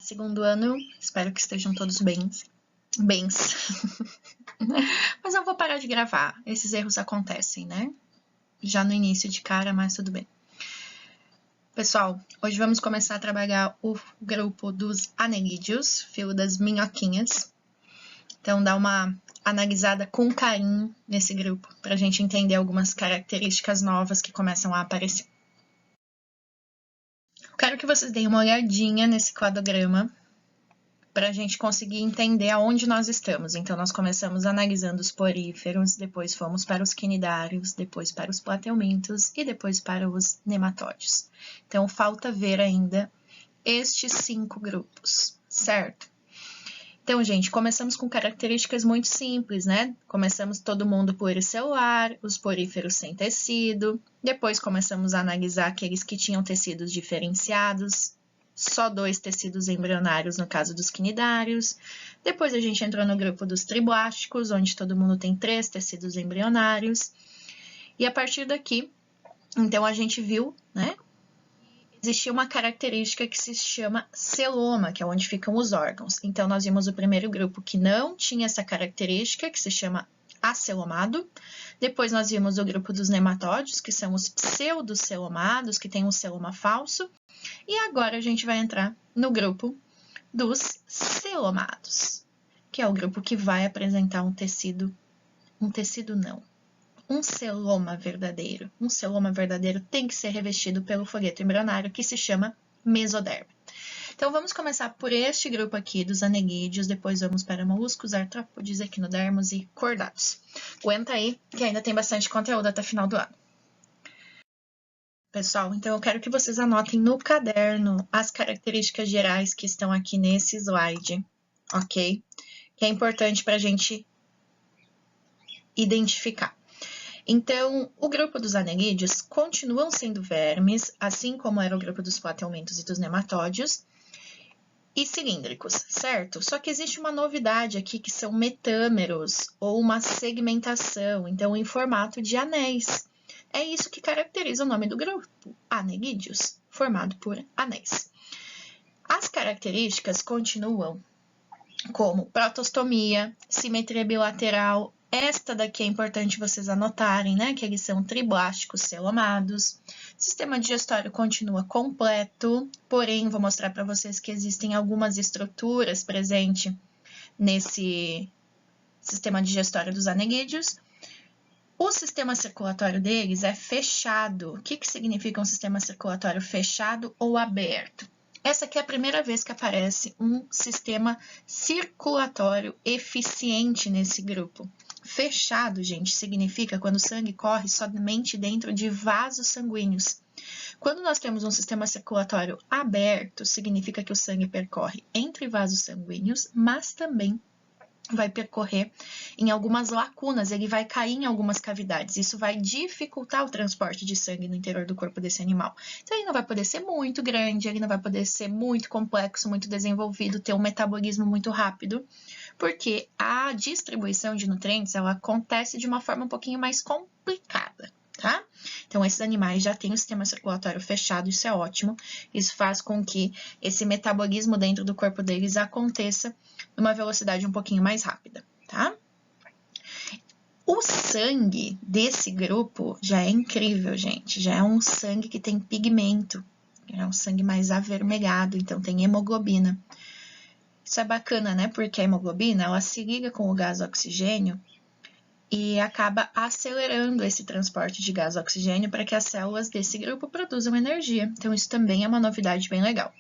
segundo ano, espero que estejam todos bens. Mas eu vou parar de gravar, esses erros acontecem, né? Já no início de cara, mas tudo bem. Pessoal, hoje vamos começar a trabalhar o grupo dos anelídeos, fio das minhoquinhas. Então, dá uma analisada com carinho nesse grupo, para a gente entender algumas características novas que começam a aparecer. Quero que vocês deem uma olhadinha nesse cladograma para a gente conseguir entender aonde nós estamos. Então, nós começamos analisando os poríferos, depois fomos para os quinidários, depois para os plateumintos e depois para os nematóides. Então, falta ver ainda estes 5 grupos, certo? Então, gente, começamos com características muito simples, né? Começamos todo mundo pluricelular, os poríferos sem tecido, depois começamos a analisar aqueles que tinham tecidos diferenciados, só 2 tecidos embrionários no caso dos quinidários. Depois a gente entrou no grupo dos triblásticos, onde todo mundo tem 3 tecidos embrionários. E a partir daqui, então a gente viu, né? Existia uma característica que se chama celoma, que é onde ficam os órgãos. Então, nós vimos o primeiro grupo que não tinha essa característica, que se chama acelomado. Depois, nós vimos o grupo dos nematóides, que são os pseudocelomados, que tem um celoma falso. E agora a gente vai entrar no grupo dos celomados, que é o grupo que vai apresentar um celoma verdadeiro. Um celoma verdadeiro tem que ser revestido pelo folheto embrionário, que se chama mesoderma. Então, vamos começar por este grupo aqui dos anelídeos, depois vamos para moluscos, artrópodes, equinodermos e cordados. Aguenta aí, que ainda tem bastante conteúdo até final do ano. Pessoal, então eu quero que vocês anotem no caderno as características gerais que estão aqui nesse slide, ok? Que é importante para a gente identificar. Então, o grupo dos anelídeos continuam sendo vermes, assim como era o grupo dos plateumintos e dos nematóides, e cilíndricos, certo? Só que existe uma novidade aqui, que são metâmeros, ou uma segmentação, então em formato de anéis. É isso que caracteriza o nome do grupo, anelídeos, formado por anéis. As características continuam como protostomia, simetria bilateral. Esta daqui é importante vocês anotarem, né? Que eles são triblásticos celomados. Sistema digestório continua completo, porém, vou mostrar para vocês que existem algumas estruturas presentes nesse sistema digestório dos anelídeos. O sistema circulatório deles é fechado. O que significa um sistema circulatório fechado ou aberto? Essa aqui é a primeira vez que aparece um sistema circulatório eficiente nesse grupo. Fechado, gente, significa quando o sangue corre somente dentro de vasos sanguíneos. Quando nós temos um sistema circulatório aberto, significa que o sangue percorre entre vasos sanguíneos, mas também vai percorrer em algumas lacunas, ele vai cair em algumas cavidades. Isso vai dificultar o transporte de sangue no interior do corpo desse animal. Então, ele não vai poder ser muito grande, ele não vai poder ser muito complexo, muito desenvolvido, ter um metabolismo muito rápido, porque a distribuição de nutrientes, ela acontece de uma forma um pouquinho mais complicada, tá? Então, esses animais já têm o sistema circulatório fechado, isso é ótimo. Isso faz com que esse metabolismo dentro do corpo deles aconteça numa velocidade um pouquinho mais rápida, tá? O sangue desse grupo já é incrível, gente. Já é um sangue que tem pigmento. É um sangue mais avermelhado, então tem hemoglobina. Isso é bacana, né? Porque a hemoglobina, ela se liga com o gás oxigênio e acaba acelerando esse transporte de gás oxigênio para que as células desse grupo produzam energia. Então, isso também é uma novidade bem legal.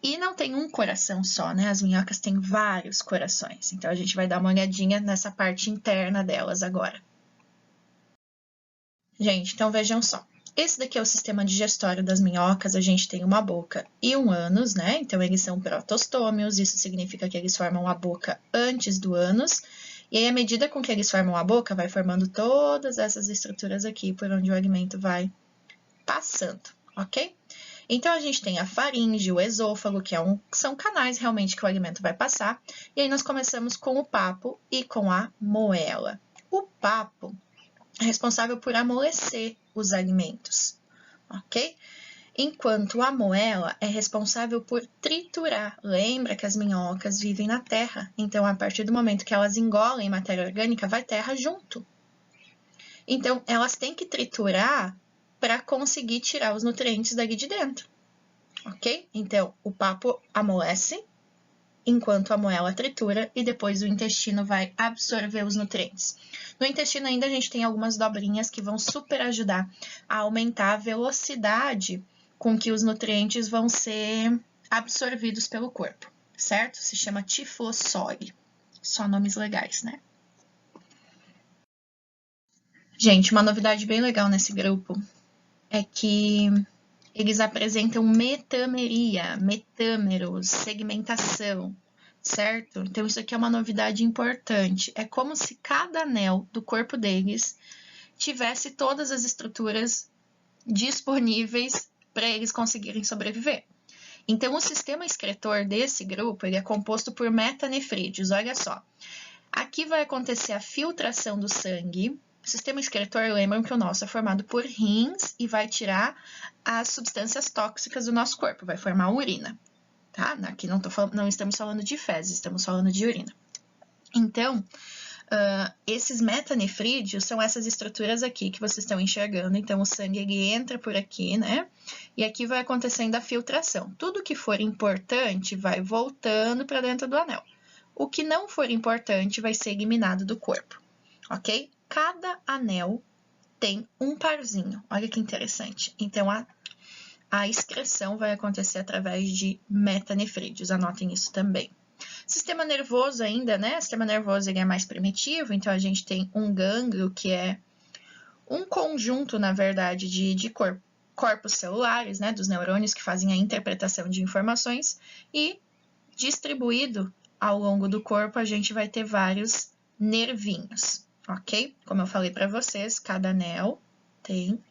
E não tem um coração só, né? As minhocas têm vários corações. Então, a gente vai dar uma olhadinha nessa parte interna delas agora. Gente, então vejam só. Esse daqui é o sistema digestório das minhocas. A gente tem uma boca e um ânus, né? Então, eles são protostômios. Isso significa que eles formam a boca antes do ânus. E aí, à medida com que eles formam a boca, vai formando todas essas estruturas aqui por onde o alimento vai passando, ok? Então, a gente tem a faringe, o esôfago, que são canais realmente que o alimento vai passar. E aí, nós começamos com o papo e com a moela. O papo é responsável por amolecer os alimentos, ok? enquanto a moela é responsável por triturar. Lembra que as minhocas vivem na terra, então a partir do momento que elas engolem matéria orgânica, vai terra junto. Então, elas têm que triturar para conseguir tirar os nutrientes dali de dentro, ok? Então, o papo amolece, enquanto a moela tritura, e depois o intestino vai absorver os nutrientes. No intestino ainda a gente tem algumas dobrinhas que vão super ajudar a aumentar a velocidade com que os nutrientes vão ser absorvidos pelo corpo, certo? Se chama tiflossole. Só nomes legais, né? Gente, uma novidade bem legal nesse grupo é que eles apresentam metameria, metâmeros, segmentação, certo? Então, isso aqui é uma novidade importante. É como se cada anel do corpo deles tivesse todas as estruturas disponíveis para eles conseguirem sobreviver. Então, o sistema excretor desse grupo ele é composto por metanefrídeos. Olha só, aqui vai acontecer a filtração do sangue. O sistema excretor, lembram que o nosso é formado por rins e vai tirar as substâncias tóxicas do nosso corpo, vai formar urina, tá? Aqui não estamos falando de fezes, estamos falando de urina. Então, esses metanefrídeos são essas estruturas aqui que vocês estão enxergando. Então, o sangue ele entra por aqui, né? E aqui vai acontecendo a filtração. Tudo que for importante vai voltando para dentro do anel. O que não for importante vai ser eliminado do corpo, ok? Cada anel tem um parzinho. Olha que interessante. Então, a excreção vai acontecer através de metanefrídeos. Anotem isso também. Sistema nervoso ainda, né? O sistema nervoso ele é mais primitivo, então a gente tem um gânglio, que é um conjunto, na verdade, de corpos celulares, né? Dos neurônios que fazem a interpretação de informações, e distribuído ao longo do corpo a gente vai ter vários nervinhos, ok? Como eu falei para vocês, cada anel tem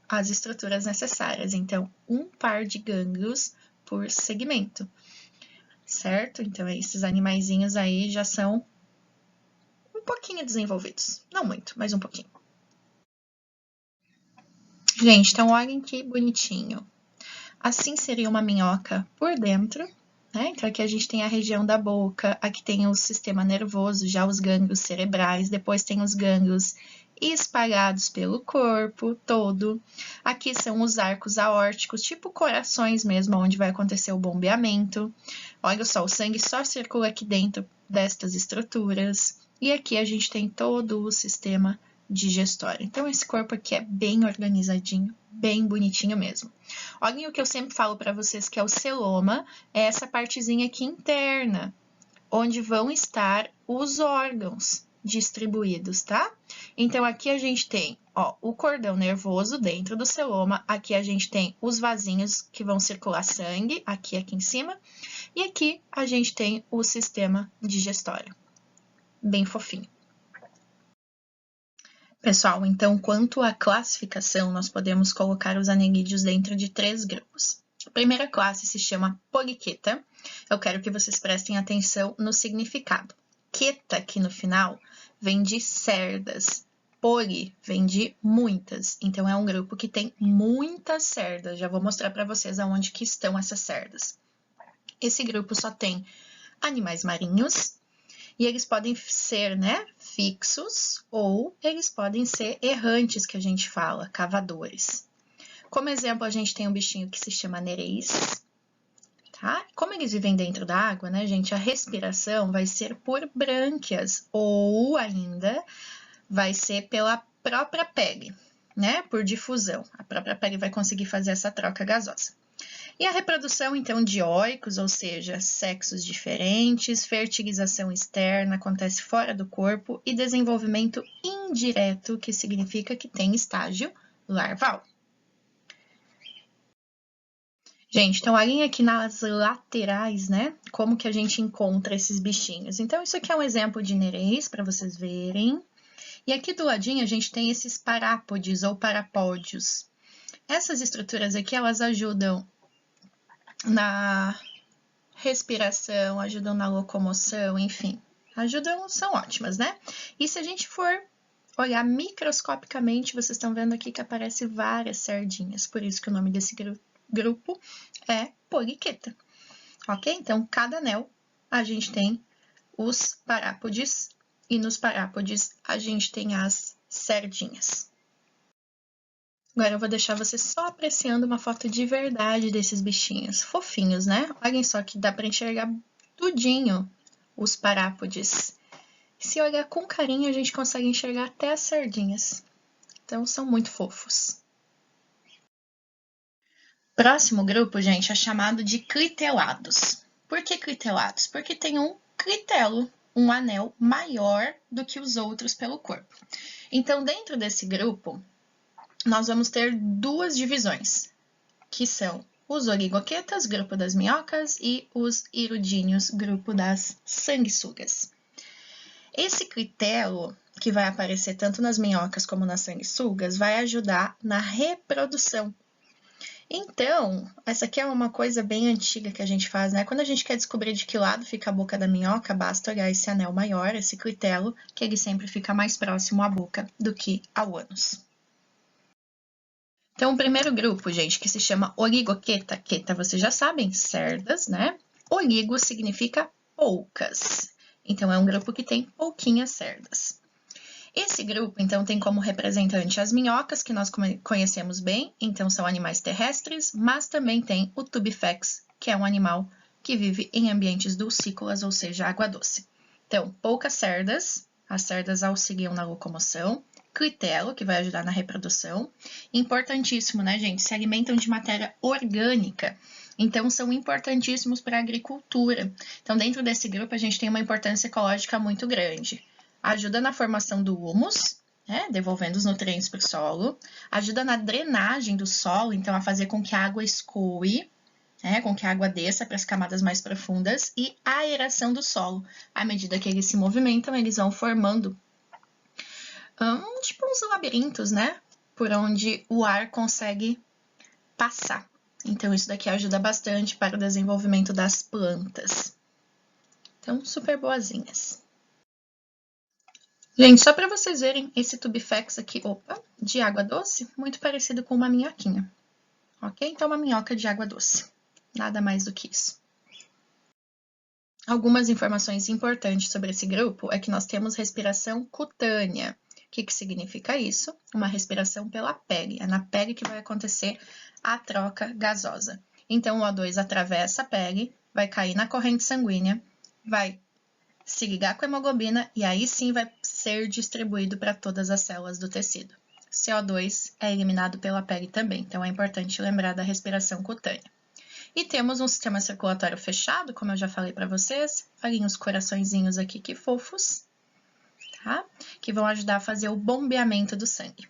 as estruturas necessárias, então um par de gânglios por segmento. Certo? Então, esses animaizinhos aí já são um pouquinho desenvolvidos. Não muito, mas um pouquinho. Gente, então olhem que bonitinho. Assim seria uma minhoca por dentro, né? Então, aqui a gente tem a região da boca, aqui tem o sistema nervoso, já os gânglios cerebrais, depois tem os gânglios espalhados pelo corpo todo. Aqui são os arcos aórticos, tipo corações mesmo, onde vai acontecer o bombeamento. Olha só, o sangue só circula aqui dentro destas estruturas. E aqui a gente tem todo o sistema digestório. Então, esse corpo aqui é bem organizadinho, bem bonitinho mesmo. Olhem o que eu sempre falo para vocês, que é o celoma, é essa partezinha aqui interna, onde vão estar os órgãos distribuídos, tá? Então, aqui a gente tem, ó, o cordão nervoso dentro do celoma, aqui a gente tem os vasinhos que vão circular sangue, aqui em cima, e aqui a gente tem o sistema digestório, bem fofinho. Pessoal, então, quanto à classificação, nós podemos colocar os anelídeos dentro de 3 grupos. A primeira classe se chama poliqueta. Eu quero que vocês prestem atenção no significado. Queta, aqui no final, vem de cerdas. Poli vem de muitas. Então, é um grupo que tem muitas cerdas. Já vou mostrar para vocês aonde que estão essas cerdas. Esse grupo só tem animais marinhos. E eles podem ser, né, fixos, ou eles podem ser errantes, que a gente fala, cavadores. Como exemplo, a gente tem um bichinho que se chama nereis, tá? Como eles vivem dentro da água, né, gente, a respiração vai ser por brânquias, ou ainda vai ser pela própria pele, né, por difusão. A própria pele vai conseguir fazer essa troca gasosa. E a reprodução, então, dioicos, ou seja, sexos diferentes, fertilização externa acontece fora do corpo e desenvolvimento indireto, que significa que tem estágio larval. Gente, então, olhem aqui nas laterais, né, como que a gente encontra esses bichinhos. Então, isso aqui é um exemplo de nereis, para vocês verem. E aqui do ladinho a gente tem esses parápodes ou parapódios. Essas estruturas aqui, elas ajudam na respiração, ajudam na locomoção, enfim, ajudam, são ótimas, né? E se a gente for olhar microscopicamente, vocês estão vendo aqui que aparece várias sardinhas, por isso que o nome desse grupo é poliqueta, ok? Então, cada anel a gente tem os parápodes e nos parápodes a gente tem as sardinhas. Agora eu vou deixar você só apreciando uma foto de verdade desses bichinhos. Fofinhos, né? Olhem só que dá para enxergar tudinho os parápodes. Se olhar com carinho, a gente consegue enxergar até as sardinhas. Então, são muito fofos. Próximo grupo, gente, é chamado de clitelados. Por que clitelados? Porque tem um clitelo, um anel maior do que os outros pelo corpo. Então, dentro desse grupo, nós vamos ter duas divisões, que são os oligoquetas, grupo das minhocas, e os hirudíneos, grupo das sanguessugas. Esse clitelo, que vai aparecer tanto nas minhocas como nas sanguessugas, vai ajudar na reprodução. Então, essa aqui é uma coisa bem antiga que a gente faz, né? Quando a gente quer descobrir de que lado fica a boca da minhoca, basta olhar esse anel maior, esse clitelo, que ele sempre fica mais próximo à boca do que ao ânus. Então, o primeiro grupo, gente, que se chama oligoqueta, queta vocês já sabem, cerdas, né? Oligo significa poucas. Então, é um grupo que tem pouquinhas cerdas. Esse grupo, então, tem como representante as minhocas, que nós conhecemos bem, então são animais terrestres, mas também tem o tubifex, que é um animal que vive em ambientes dulcícolas, ou seja, água doce. Então, poucas cerdas, as cerdas auxiliam na locomoção, clitelo, que vai ajudar na reprodução. Importantíssimo, né, gente? Se alimentam de matéria orgânica, então são importantíssimos para a agricultura. Então, dentro desse grupo, a gente tem uma importância ecológica muito grande. Ajuda na formação do humus, né, devolvendo os nutrientes para o solo. Ajuda na drenagem do solo, então a fazer com que a água escoe, né, com que a água desça para as camadas mais profundas. E a aeração do solo. À medida que eles se movimentam, eles vão formando tipo uns labirintos, né? Por onde o ar consegue passar. Então, isso daqui ajuda bastante para o desenvolvimento das plantas. Então, super boazinhas. Gente, só para vocês verem esse tubifex aqui, de água doce, muito parecido com uma minhoquinha. Ok? Então, uma minhoca de água doce. Nada mais do que isso. Algumas informações importantes sobre esse grupo é que nós temos respiração cutânea. O que significa isso? Uma respiração pela pele. É na pele que vai acontecer a troca gasosa. Então, o O2 atravessa a pele, vai cair na corrente sanguínea, vai se ligar com a hemoglobina e aí sim vai ser distribuído para todas as células do tecido. CO2 é eliminado pela pele também, então é importante lembrar da respiração cutânea. E temos um sistema circulatório fechado, como eu já falei para vocês. Olhem os coraçõezinhos aqui, que fofos, tá? Que vão ajudar a fazer o bombeamento do sangue.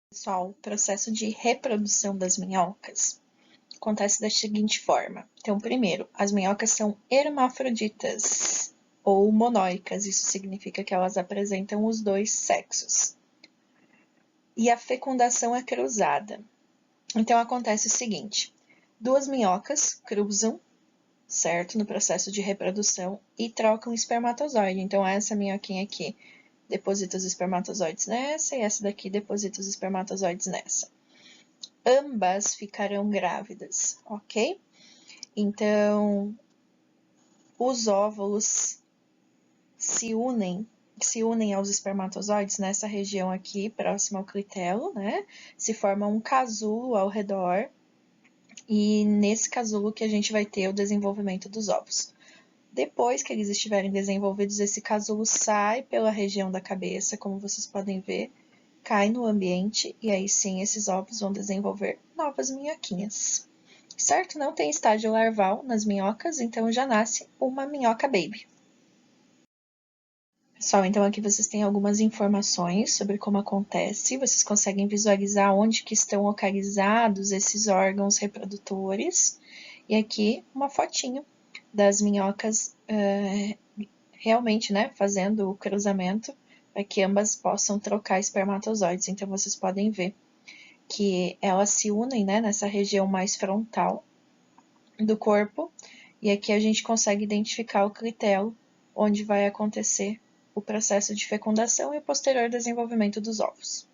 Pessoal, o processo de reprodução das minhocas acontece da seguinte forma. Então, primeiro, as minhocas são hermafroditas ou monóicas. Isso significa que elas apresentam os dois sexos. E a fecundação é cruzada. Então, acontece o seguinte. Duas minhocas cruzam, certo? No processo de reprodução e trocam espermatozoide. Então, essa minhoquinha aqui deposita os espermatozoides nessa e essa daqui deposita os espermatozoides nessa. Ambas ficarão grávidas, ok? Então, os óvulos se unem aos espermatozoides nessa região aqui, próxima ao clitelo, né? Se forma um casulo ao redor, e nesse casulo que a gente vai ter o desenvolvimento dos ovos. Depois que eles estiverem desenvolvidos, esse casulo sai pela região da cabeça, como vocês podem ver, cai no ambiente, e aí sim esses ovos vão desenvolver novas minhoquinhas. Certo? Não tem estágio larval nas minhocas, então já nasce uma minhoca baby. Pessoal, então aqui vocês têm algumas informações sobre como acontece, vocês conseguem visualizar onde que estão localizados esses órgãos reprodutores, e aqui uma fotinho das minhocas realmente, né, fazendo o cruzamento, para que ambas possam trocar espermatozoides. Então, vocês podem ver que elas se unem, né, nessa região mais frontal do corpo, e aqui a gente consegue identificar o clitelo, onde vai acontecer o processo de fecundação e o posterior desenvolvimento dos ovos.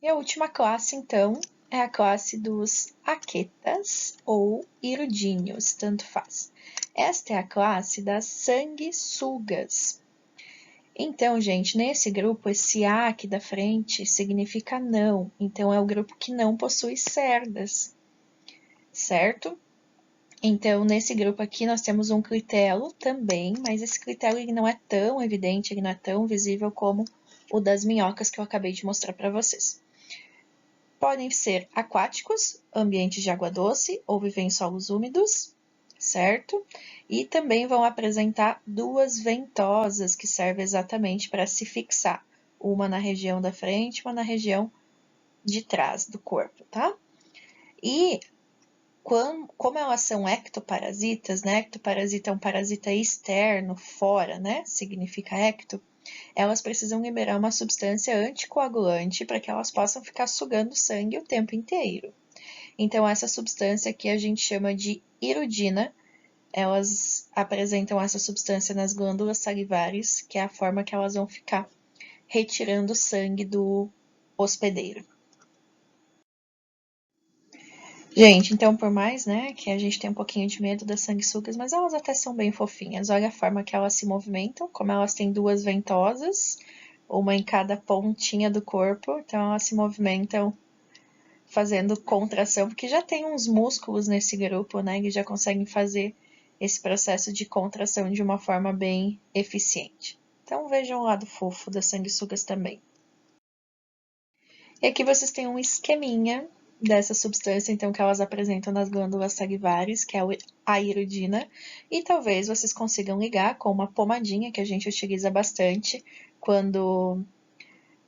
E a última classe, então, é a classe dos aquetas ou irudíneos, tanto faz. Esta é a classe das sanguessugas. Então, gente, nesse grupo, esse A aqui da frente significa não. Então, é o grupo que não possui cerdas, certo? Então, nesse grupo aqui, nós temos um clitelo também, mas esse clitelo ele não é tão evidente, ele não é tão visível como o das minhocas que eu acabei de mostrar para vocês. Podem ser aquáticos, ambientes de água doce ou viver em solos úmidos, certo? E também vão apresentar duas ventosas que servem exatamente para se fixar, uma na região da frente, uma na região de trás do corpo, tá? E como elas são ectoparasitas, né? Ectoparasita é um parasita externo, fora, né? Significa ecto. Elas precisam liberar uma substância anticoagulante para que elas possam ficar sugando sangue o tempo inteiro. Então, essa substância aqui a gente chama de irudina. Elas apresentam essa substância nas glândulas salivares, que é a forma que elas vão ficar retirando sangue do hospedeiro. Gente, então por mais, né, que a gente tenha um pouquinho de medo das sanguessugas, mas elas até são bem fofinhas. Olha a forma que elas se movimentam, como elas têm duas ventosas, uma em cada pontinha do corpo, então elas se movimentam fazendo contração, porque já tem uns músculos nesse grupo, né, que já conseguem fazer esse processo de contração de uma forma bem eficiente. Então vejam o lado fofo das sanguessugas também. E aqui vocês têm um esqueminha dessa substância, então, que elas apresentam nas glândulas salivares, que é a irudina, e talvez vocês consigam ligar com uma pomadinha que a gente utiliza bastante quando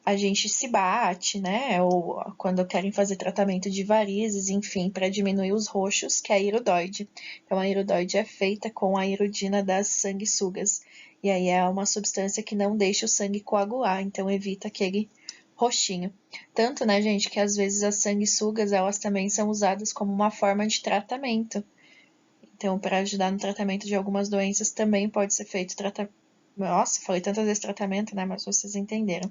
a gente se bate, né, ou quando querem fazer tratamento de varizes, enfim, para diminuir os roxos, que é a iridoide. Então, a iridoide é feita com a irudina das sanguessugas, e aí é uma substância que não deixa o sangue coagular, então evita aquele roxinho. Tanto, né, gente, que às vezes as sanguessugas, elas também são usadas como uma forma de tratamento. Então, para ajudar no tratamento de algumas doenças, também pode ser feito tratamento. Nossa, falei tantas vezes tratamento, né, mas vocês entenderam.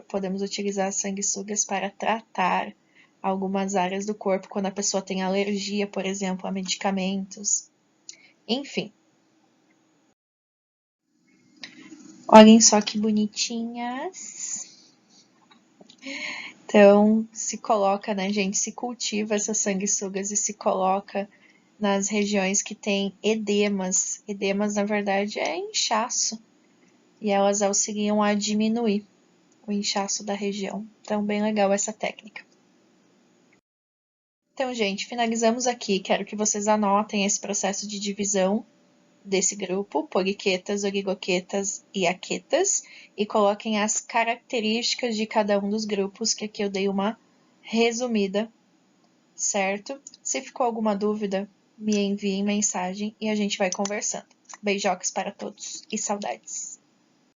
Podemos utilizar as sanguessugas para tratar algumas áreas do corpo, quando a pessoa tem alergia, por exemplo, a medicamentos. Enfim. Olhem só que bonitinhas. Então, se coloca, né, gente, se cultiva essas sanguessugas e se coloca nas regiões que tem edemas. Edemas, na verdade, é inchaço. E elas auxiliam a diminuir o inchaço da região. Então, bem legal essa técnica. Então, gente, finalizamos aqui. Quero que vocês anotem esse processo de divisão desse grupo, poliquetas, oligoquetas e aquetas, e coloquem as características de cada um dos grupos, que aqui eu dei uma resumida, certo? Se ficou alguma dúvida, me enviem mensagem e a gente vai conversando. Beijocas para todos e saudades!